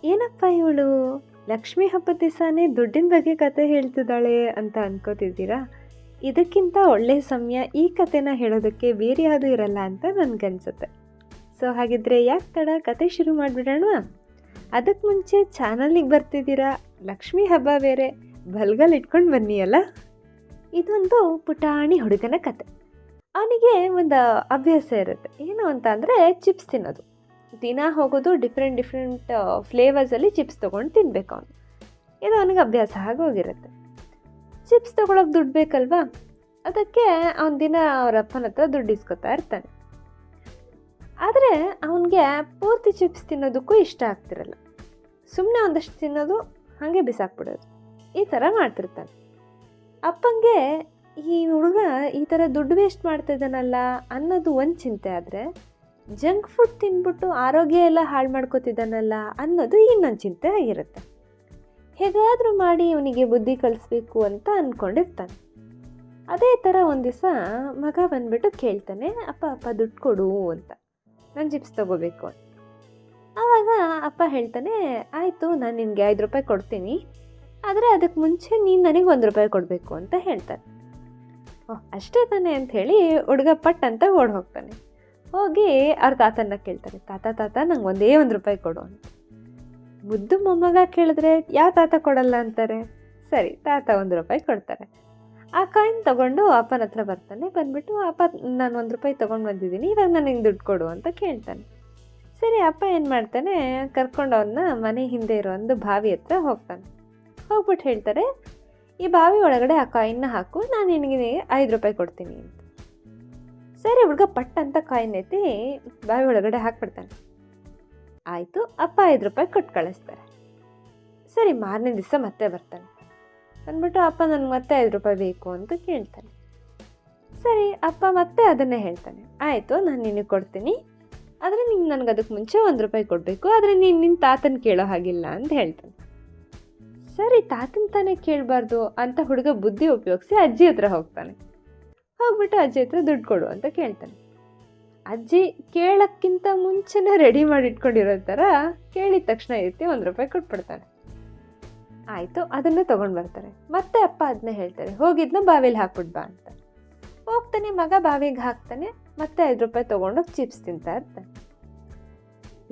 ಏನಪ್ಪ ಇವಳು ಲಕ್ಷ್ಮಿ ಹಬ್ಬದ ದಿವಸನೇ ದುಡ್ಡಿನ ಬಗ್ಗೆ ಕತೆ ಹೇಳ್ತಿದ್ದಾಳೆ ಅಂತ ಅನ್ಕೋತಿದ್ದೀರಾ? ಇದಕ್ಕಿಂತ ಒಳ್ಳೆ ಸಮಯ ಈ ಕತೆನ ಹೇಳೋದಕ್ಕೆ ಬೇರೆ ಯಾವುದೂ ಇರಲ್ಲ ಅಂತ ನನಗನ್ಸುತ್ತೆ. ಸೊ ಹಾಗಿದ್ರೆ ಯಾಕೆ ತಡ, ಕತೆ ಶುರು ಮಾಡಿಬಿಡೋಣ. ಅದಕ್ಕೆ ಮುಂಚೆ ಚಾನಲಿಗೆ ಬರ್ತಿದ್ದೀರಾ, ಲಕ್ಷ್ಮಿ ಹಬ್ಬ ಬೇರೆ, ಬಲ್ಗಲ್ ಇಟ್ಕೊಂಡು ಬನ್ನಿ ಅಲ್ಲ. ಇದೊಂದು ಪುಟಾಣಿ ಹುಡುಗನ ಕತೆ. ಅವನಿಗೆ ಒಂದು ಅಭ್ಯಾಸ ಇರುತ್ತೆ. ಏನು ಅಂತ ಅಂದರೆ ಚಿಪ್ಸ್ ತಿನ್ನೋದು. ದಿನ ಹೋಗೋದು ಡಿಫ್ರೆಂಟ್ ಫ್ಲೇವರ್ಸಲ್ಲಿ ಚಿಪ್ಸ್ ತೊಗೊಂಡು ತಿನ್ನಬೇಕು ಅವನು. ಇದು ಅವನಿಗೆ ಅಭ್ಯಾಸ ಆಗೋಗಿರುತ್ತೆ. ಚಿಪ್ಸ್ ತೊಗೊಳಕ್ಕೆ ದುಡ್ಡು ಬೇಕಲ್ವಾ, ಅದಕ್ಕೆ ಅವನ ದಿನ ಅವ್ರ ಅಪ್ಪನ ಹತ್ರ ದುಡ್ಡು ಇಸ್ಕೊತಾ ಇರ್ತಾನೆ. ಆದರೆ ಅವನಿಗೆ ಪೂರ್ತಿ ಚಿಪ್ಸ್ ತಿನ್ನೋದಕ್ಕೂ ಇಷ್ಟ ಆಗ್ತಿರಲ್ಲ. ಸುಮ್ಮನೆ ಒಂದಷ್ಟು ತಿನ್ನೋದು, ಹಾಗೆ ಬಿಸಾಕ್ಬಿಡೋದು, ಈ ಥರ ಮಾಡ್ತಿರ್ತಾನೆ. ಅಪ್ಪಂಗೆ ಈ ಹುಡುಗ ಈ ಥರ ದುಡ್ಡು ವೇಸ್ಟ್ ಮಾಡ್ತಿದ್ದಾನಲ್ಲ ಅನ್ನೋದು ಒಂದು ಚಿಂತೆ. ಆದರೆ ಜಂಕ್ ಫುಡ್ ತಿಂದ್ಬಿಟ್ಟು ಆರೋಗ್ಯ ಎಲ್ಲ ಹಾಳು ಮಾಡ್ಕೋತಿದ್ದಾನಲ್ಲ ಅನ್ನೋದು ಇನ್ನೊಂದು ಚಿಂತೆ ಆಗಿರುತ್ತೆ. ಹೇಗಾದರೂ ಮಾಡಿ ಇವನಿಗೆ ಬುದ್ಧಿ ಕಲಿಸ್ಬೇಕು ಅಂತ ಅಂದ್ಕೊಂಡಿರ್ತಾನೆ. ಅದೇ ಥರ ಒಂದು ದಿವಸ ಮಗ ಬಂದುಬಿಟ್ಟು ಕೇಳ್ತಾನೆ, ಅಪ್ಪ ದುಡ್ಡು ಕೊಡು ಅಂತ, ನಾನು ಚಿಪ್ಸ್ ತೊಗೋಬೇಕು ಅಂತ. ಆವಾಗ ಅಪ್ಪ ಹೇಳ್ತಾನೆ, ಆಯಿತು, ನಾನು ನಿನಗೆ 5 ರೂಪಾಯಿ ಕೊಡ್ತೀನಿ, ಆದರೆ ಅದಕ್ಕೆ ಮುಂಚೆ ನೀನು ನನಗೆ 1 ರೂಪಾಯಿ ಕೊಡಬೇಕು ಅಂತ ಹೇಳ್ತಾನೆ. ಅಷ್ಟೇ ತಾನೆ ಅಂಥೇಳಿ ಹುಡುಗ ಪಟ್ ಅಂತ ಓಡಿ ಹೋಗ್ತಾನೆ. ಹೋಗಿ ಅವ್ರ ತಾತನ್ನ ಕೇಳ್ತಾರೆ, ತಾತ ನಂಗೆ 1 ರೂಪಾಯಿ ಕೊಡು ಅಂತ. ಮುದ್ದು ಮೊಮ್ಮಗ ಕೇಳಿದ್ರೆ ಯಾವ ತಾತ ಕೊಡಲ್ಲ ಅಂತಾರೆ. ಸರಿ, ತಾತ 1 ರೂಪಾಯಿ ಕೊಡ್ತಾರೆ. ಆ ಕಾಯಿನ್ ತೊಗೊಂಡು ಅಪ್ಪನ ಹತ್ರ ಬರ್ತಾನೆ. ಬಂದುಬಿಟ್ಟು, ಅಪ್ಪ ನಾನು 1 ರೂಪಾಯಿ ತೊಗೊಂಡು ಬಂದಿದ್ದೀನಿ, ಇವಾಗ ನನಗೆ ದುಡ್ಡು ಕೊಡು ಅಂತ ಕೇಳ್ತಾನೆ. ಸರಿ, ಅಪ್ಪ ಏನು ಮಾಡ್ತಾನೆ, ಕರ್ಕೊಂಡು ಅವನ್ನ ಮನೆ ಹಿಂದೆ ಇರೋ ಒಂದು ಬಾವಿ ಹತ್ರ ಹೋಗ್ತಾನೆ. ಹೋಗ್ಬಿಟ್ಟು ಹೇಳ್ತಾರೆ, ಈ ಬಾವಿ ಒಳಗಡೆ ಆ ಕಾಯಿನ್ನ ಹಾಕು, ನಾನು ನಿನಗೆ 5 ರೂಪಾಯಿ ಕೊಡ್ತೀನಿ ಅಂತ. ಸರಿ, ಹುಡುಗ ಪಟ್ ಅಂತ ಕಾಯಿನ್ ಎತ್ತಿ ಬಾವಿ ಒಳಗಡೆ ಹಾಕ್ಬಿಡ್ತಾನೆ. ಆಯಿತು, ಅಪ್ಪ 5 ರೂಪಾಯಿ ಕೊಟ್ಟು ಕಳಿಸ್ತಾರೆ. ಸರಿ, ಮಾರನೇ ದಿವಸ ಮತ್ತೆ ಬರ್ತಾನೆ. ಅಂದ್ಬಿಟ್ಟು, ಅಪ್ಪ ನನಗೆ ಮತ್ತೆ 5 ರೂಪಾಯಿ ಬೇಕು ಅಂತ ಕೇಳ್ತಾನೆ. ಸರಿ, ಅಪ್ಪ ಮತ್ತೆ ಅದನ್ನೇ ಹೇಳ್ತಾನೆ. ಆಯಿತು, ನಾನು ನಿನಗೆ ಕೊಡ್ತೀನಿ, ಆದರೆ ನೀನು ನನಗೆ ಅದಕ್ಕೆ ಮುಂಚೆ 1 ರೂಪಾಯಿ ಕೊಡಬೇಕು, ಆದರೆ ನೀನು ನಿನ್ನ ತಾತನ ಕೇಳೋ ಹಾಗಿಲ್ಲ ಅಂತ ಹೇಳ್ತಾನೆ. ಸರಿ, ತಾತನ ತಾನೇ ಕೇಳಬಾರ್ದು ಅಂತ ಹುಡುಗ ಬುದ್ಧಿ ಉಪಯೋಗಿಸಿ ಅಜ್ಜಿ ಹತ್ರ ಹೋಗ್ತಾನೆ. ಹೋಗ್ಬಿಟ್ಟು ಅಜ್ಜಿ ಹತ್ರ ದುಡ್ಡು ಕೊಡು ಅಂತ ಕೇಳ್ತಾನೆ. ಅಜ್ಜಿ ಕೇಳೋಕ್ಕಿಂತ ಮುಂಚೆನೇ ರೆಡಿ ಮಾಡಿ ಇಟ್ಕೊಂಡಿರೋ ಥರ ಕೇಳಿದ ತಕ್ಷಣ ಎತ್ತಿ 1 ರೂಪಾಯಿ ಕೊಟ್ಬಿಡ್ತಾನೆ. ಆಯಿತು, ಅದನ್ನು ತೊಗೊಂಡು ಬರ್ತಾರೆ. ಮತ್ತೆ ಅಪ್ಪ ಅದನ್ನೇ ಹೇಳ್ತಾರೆ, ಹೋಗಿದ್ನ ಬಾವಿಲಿ ಹಾಕ್ಬಿಟ್ಟು ಬಾ ಅಂತ. ಹೋಗ್ತಾನೆ, ಮಗ ಬಾವಿಗೆ ಹಾಕ್ತಾನೆ, ಮತ್ತೆ 5 ರೂಪಾಯಿ ತೊಗೊಂಡೋಗಿ ಚಿಪ್ಸ್ ತಿಂತಾ ಇರ್ತಾನೆ.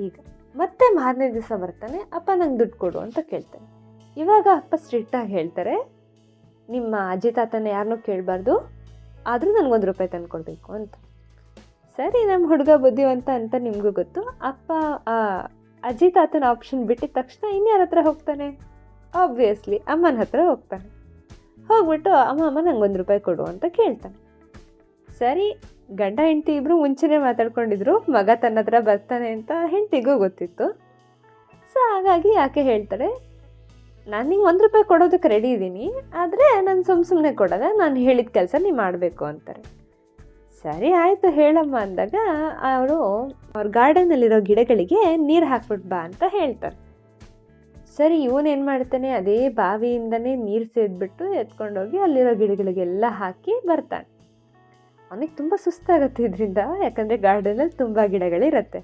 ಈಗ ಮತ್ತೆ ಮಾರನೇ ದಿವಸ ಬರ್ತಾನೆ, ಅಪ್ಪ ನಂಗೆ ದುಡ್ಡು ಕೊಡು ಅಂತ ಕೇಳ್ತಾನೆ. ಇವಾಗ ಅಪ್ಪ ಸ್ಟ್ರಿಕ್ಟಾಗಿ ಹೇಳ್ತಾರೆ, ನಿಮ್ಮ ಅಜ್ಜಿ ತಾತನ ಯಾರನ್ನೂ ಕೇಳಬಾರ್ದು, ಆದರೂ ನನಗೆ 1 ರೂಪಾಯಿ ತಂದು ಕೊಡಬೇಕು ಅಂತ. ಸರಿ, ನಮ್ಮ ಹುಡುಗ ಬುದ್ಧಿವಂತ ಅಂತ ನಿಮಗೂ ಗೊತ್ತು. ಅಪ್ಪ ಅಜ್ಜಿ ತಾತನ ಆಪ್ಷನ್ ಬಿಟ್ಟಿದ ತಕ್ಷಣ ಇನ್ಯಾರ ಹತ್ರ ಹೋಗ್ತಾನೆ? ಆಬ್ವಿಯಸ್ಲಿ ಅಮ್ಮನ ಹತ್ರ ಹೋಗ್ತಾನೆ. ಹೋಗ್ಬಿಟ್ಟು, ಅಮ್ಮ ನಂಗೆ 1 ರೂಪಾಯಿ ಕೊಡು ಅಂತ ಕೇಳ್ತಾನೆ. ಸರಿ, ಗಂಡ ಹೆಂಡತಿ ಇಬ್ಬರು ಮುಂಚೆನೇ ಮಾತಾಡ್ಕೊಂಡಿದ್ರು, ಮಗ ತನ್ನ ಹತ್ರ ಬರ್ತಾನೆ ಅಂತ ಹೆಂಡತಿಗೂ ಗೊತ್ತಿತ್ತು. ಸೊ ಹಾಗಾಗಿ ಆಕೆ ಹೇಳ್ತಾರೆ, ನಾನು ನಿಂಗೆ 1 ರೂಪಾಯಿ ಕೊಡೋದಕ್ಕೆ ರೆಡಿ ಇದ್ದೀನಿ, ಆದರೆ ನಾನು ಸುಮ್ಮನೆ ಕೊಡೋಲ್ಲ, ನಾನು ಹೇಳಿದ ಕೆಲಸ ನೀವು ಮಾಡಬೇಕು ಅಂತಾರೆ. ಸರಿ ಆಯಿತು ಹೇಳಮ್ಮ ಅಂದಾಗ ಅವರು ಅವ್ರ ಗಾರ್ಡನಲ್ಲಿರೋ ಗಿಡಗಳಿಗೆ ನೀರು ಹಾಕ್ಬಿಟ್ಟು ಬಾ ಅಂತ ಹೇಳ್ತಾರೆ. ಸರಿ, ಇವನೇನು ಮಾಡ್ತಾನೆ, ಅದೇ ಬಾವಿಯಿಂದನೇ ನೀರು ಸೇದ್ಬಿಟ್ಟು ಎತ್ಕೊಂಡೋಗಿ ಅಲ್ಲಿರೋ ಗಿಡಗಳಿಗೆಲ್ಲ ಹಾಕಿ ಬರ್ತಾನೆ. ಅವನಿಗೆ ತುಂಬ ಸುಸ್ತಾಗುತ್ತೆ ಇದರಿಂದ, ಯಾಕಂದರೆ ಗಾರ್ಡನಲ್ಲಿ ತುಂಬ ಗಿಡಗಳಿರುತ್ತೆ.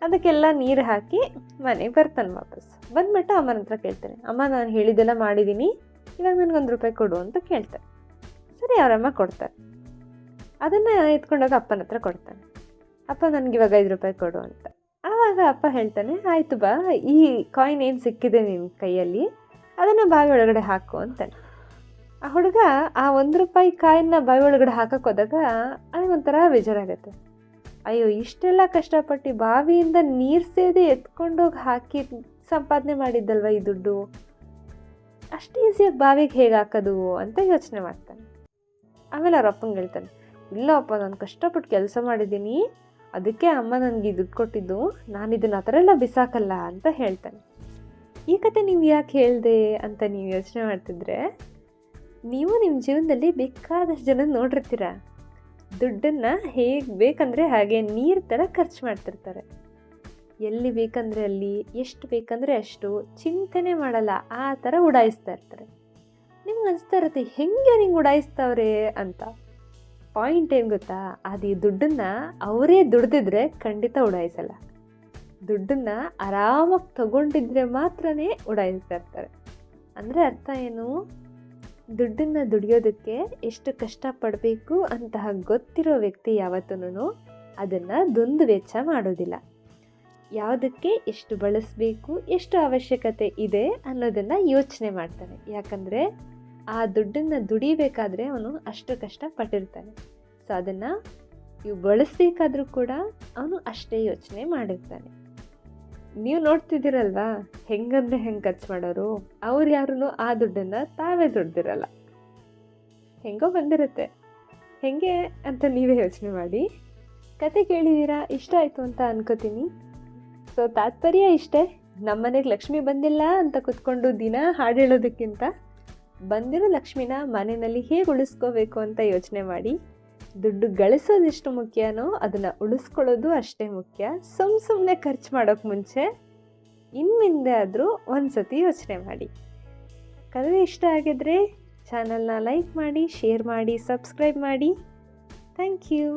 ಅದಕ್ಕೆಲ್ಲ ನೀರು ಹಾಕಿ ಮನೆಗೆ ಬರ್ತಾನೆ. ವಾಪಸ್ ಬಂದ್ಬಿಟ್ಟು ಅಮ್ಮನ ಹತ್ರ ಕೇಳ್ತಾನೆ, ಅಮ್ಮ ನಾನು ಹೇಳಿದ್ದೆಲ್ಲ ಮಾಡಿದ್ದೀನಿ, ಇವಾಗ ನನಗೆ 1 ರೂಪಾಯಿ ಕೊಡು ಅಂತ ಕೇಳ್ತಾರೆ. ಸರಿ, ಅವರಮ್ಮ ಕೊಡ್ತಾರೆ. ಅದನ್ನು ಎತ್ಕೊಂಡೋಗಿ ಅಪ್ಪನ ಹತ್ರ ಕೊಡ್ತಾನೆ. ಅಪ್ಪ ನನಗಿವಾಗ 5 ರೂಪಾಯಿ ಕೊಡು ಅಂತ. ಆವಾಗ ಅಪ್ಪ ಹೇಳ್ತಾನೆ, ಆಯಿತು ಬಾ, ಈ ಕಾಯಿನ್ ಏನು ಸಿಕ್ಕಿದೆ ನಿನ್ನ ಕೈಯಲ್ಲಿ, ಅದನ್ನು ಬಾವಿ ಒಳಗಡೆ ಹಾಕು ಅಂತಾನೆ. ಆ ಹುಡುಗ ಆ 1 ರೂಪಾಯಿ ಕಾಯಿನ್ನ ಬಾವಿ ಒಳಗಡೆ ಹಾಕಕ್ಕೆ ಹೋದಾಗ ಅದೊಂಥರ ಬೇಜಾರಾಗತ್ತೆ. ಅಯ್ಯೋ, ಇಷ್ಟೆಲ್ಲ ಕಷ್ಟಪಟ್ಟು ಬಾವಿಯಿಂದ ನೀರು ಸೇದಿ ಎತ್ಕೊಂಡೋಗಿ ಹಾಕಿ ಸಂಪಾದನೆ ಮಾಡಿದ್ದಲ್ವ ಈ ದುಡ್ಡು, ಅಷ್ಟು ಈಸಿಯಾಗಿ ಬಾವಿಗೆ ಹೇಗೆ ಹಾಕೋದು ಅಂತ ಯೋಚನೆ ಮಾಡ್ತಾನೆ. ಆಮೇಲೆ ಅವ್ರ ಅಪ್ಪಂಗೆ ಹೇಳ್ತಾನೆ, ಇಲ್ಲ ಅಪ್ಪ, ನಾನು ಕಷ್ಟಪಟ್ಟು ಕೆಲಸ ಮಾಡಿದ್ದೀನಿ, ಅದಕ್ಕೆ ಅಮ್ಮ ನನಗೆ ದುಡ್ಡು ಕೊಟ್ಟಿದ್ದು, ನಾನು ಇದನ್ನು ಆ ಥರ ಎಲ್ಲ ಬಿಸಾಕಲ್ಲ ಅಂತ ಹೇಳ್ತಾನೆ. ಈ ಕತೆ ನೀವು ಯಾಕೆ ಹೇಳಿದೆ ಅಂತ ನೀವು ಯೋಚನೆ ಮಾಡ್ತಿದ್ರೆ, ನೀವು ನಿಮ್ಮ ಜೀವನದಲ್ಲಿ ಬೇಕಾದಷ್ಟು ಜನ ನೋಡಿರ್ತೀರ. ದುಡ್ಡನ್ನು ಹೇಗೆ ಬೇಕಂದರೆ ಹಾಗೆ ನೀರು ಥರ ಖರ್ಚು ಮಾಡ್ತಿರ್ತಾರೆ. ಎಲ್ಲಿ ಬೇಕಂದರೆ ಅಲ್ಲಿ, ಎಷ್ಟು ಬೇಕಂದರೆ ಅಷ್ಟು, ಚಿಂತೆನೇ ಮಾಡಲ್ಲ, ಆ ಥರ ಉಡಾಯಿಸ್ತಾ ಇರ್ತಾರೆ. ನಿಮ್ಗೆ ಅನಿಸ್ತಾ ಇರುತ್ತೆ, ಹೆಂಗೆ ನಿಂಗೆ ಉಡಾಯಿಸ್ತಾವ್ರೆ ಅಂತ. ಪಾಯಿಂಟ್ ಏನು ಗೊತ್ತಾ, ಅದು ಈ ದುಡ್ಡನ್ನು ಅವರೇ ದುಡ್ದಿದ್ರೆ ಖಂಡಿತ ಉಡಾಯಿಸಲ್ಲ. ದುಡ್ಡನ್ನು ಆರಾಮಾಗಿ ತಗೊಂಡಿದ್ರೆ ಮಾತ್ರನೇ ಉಡಾಯಿಸ್ತಾ ಇರ್ತಾರೆ. ಅಂದರೆ ಅರ್ಥ ಏನು? ದುಡ್ಡನ್ನು ದುಡಿಯೋದಕ್ಕೆ ಎಷ್ಟು ಕಷ್ಟಪಡಬೇಕು ಅಂತಹ ಗೊತ್ತಿರೋ ವ್ಯಕ್ತಿ ಯಾವತ್ತೂ ಅದನ್ನು ದುಂದು ವೆಚ್ಚ ಮಾಡೋದಿಲ್ಲ. ಯಾವುದಕ್ಕೆ ಎಷ್ಟು ಬಳಸಬೇಕು, ಎಷ್ಟು ಅವಶ್ಯಕತೆ ಇದೆ ಅನ್ನೋದನ್ನು ಯೋಚನೆ ಮಾಡ್ತಾನೆ. ಯಾಕಂದರೆ ಆ ದುಡ್ಡನ್ನು ದುಡಿಬೇಕಾದ್ರೆ ಅವನು ಅಷ್ಟು ಕಷ್ಟಪಟ್ಟಿರ್ತಾನೆ. ಸೊ ಅದನ್ನು ಬಳಸಬೇಕಾದ್ರೂ ಕೂಡ ಅವನು ಅಷ್ಟೇ ಯೋಚನೆ ಮಾಡಿರ್ತಾನೆ. ನೀವು ನೋಡ್ತಿದ್ದೀರಲ್ವಾ ಹೆಂಗಂದ್ರೆ ಹೆಂಗೆ ಖರ್ಚು ಮಾಡೋರು. ಅವ್ರು ಯಾರೂ ಆ ದುಡ್ಡನ್ನು ತಾವೇ ದುಡ್ದಿರಲ್ಲ, ಹೆಂಗೋ ಬಂದಿರುತ್ತೆ. ಹೆಂಗೆ ಅಂತ ನೀವೇ ಯೋಚನೆ ಮಾಡಿ. ಕತೆ ಕೇಳಿದ್ದೀರಾ, ಇಷ್ಟ ಆಯಿತು ಅಂತ ಅನ್ಕೋತೀನಿ. ಸೊ ತಾತ್ಪರ್ಯ ಇಷ್ಟೇ, ನಮ್ಮನೆಗೆ ಲಕ್ಷ್ಮಿ ಬಂದಿಲ್ಲ ಅಂತ ಕೂತ್ಕೊಂಡು ದಿನ ಹಾಡು ಹೇಳೋದಕ್ಕಿಂತ ಬಂದಿರೋ ಲಕ್ಷ್ಮಿನ ಮನೆಯಲ್ಲಿ ಹೇಗೆ ಉಳಿಸ್ಕೋಬೇಕು ಅಂತ ಯೋಚನೆ ಮಾಡಿ. ದುಡ್ಡು ಗಳಿಸೋದೆಷ್ಟು ಮುಖ್ಯನೋ ಅದನ್ನು ಉಳಿಸ್ಕೊಳ್ಳೋದು ಅಷ್ಟೇ ಮುಖ್ಯ. ಸುಮ್ಮನೆ ಖರ್ಚು ಮಾಡೋಕ್ಕೆ ಮುಂಚೆ ಇನ್ಮಿಂದೆ ಆದರೂ ಒಂದು ಸತಿ ಯೋಚನೆ ಮಾಡಿ. ಕತೆ ಇಷ್ಟ ಆಗಿದ್ರೆ ಚಾನಲ್ನ ಲೈಕ್ ಮಾಡಿ, ಶೇರ್ ಮಾಡಿ, ಸಬ್ಸ್ಕ್ರೈಬ್ ಮಾಡಿ. Thank you.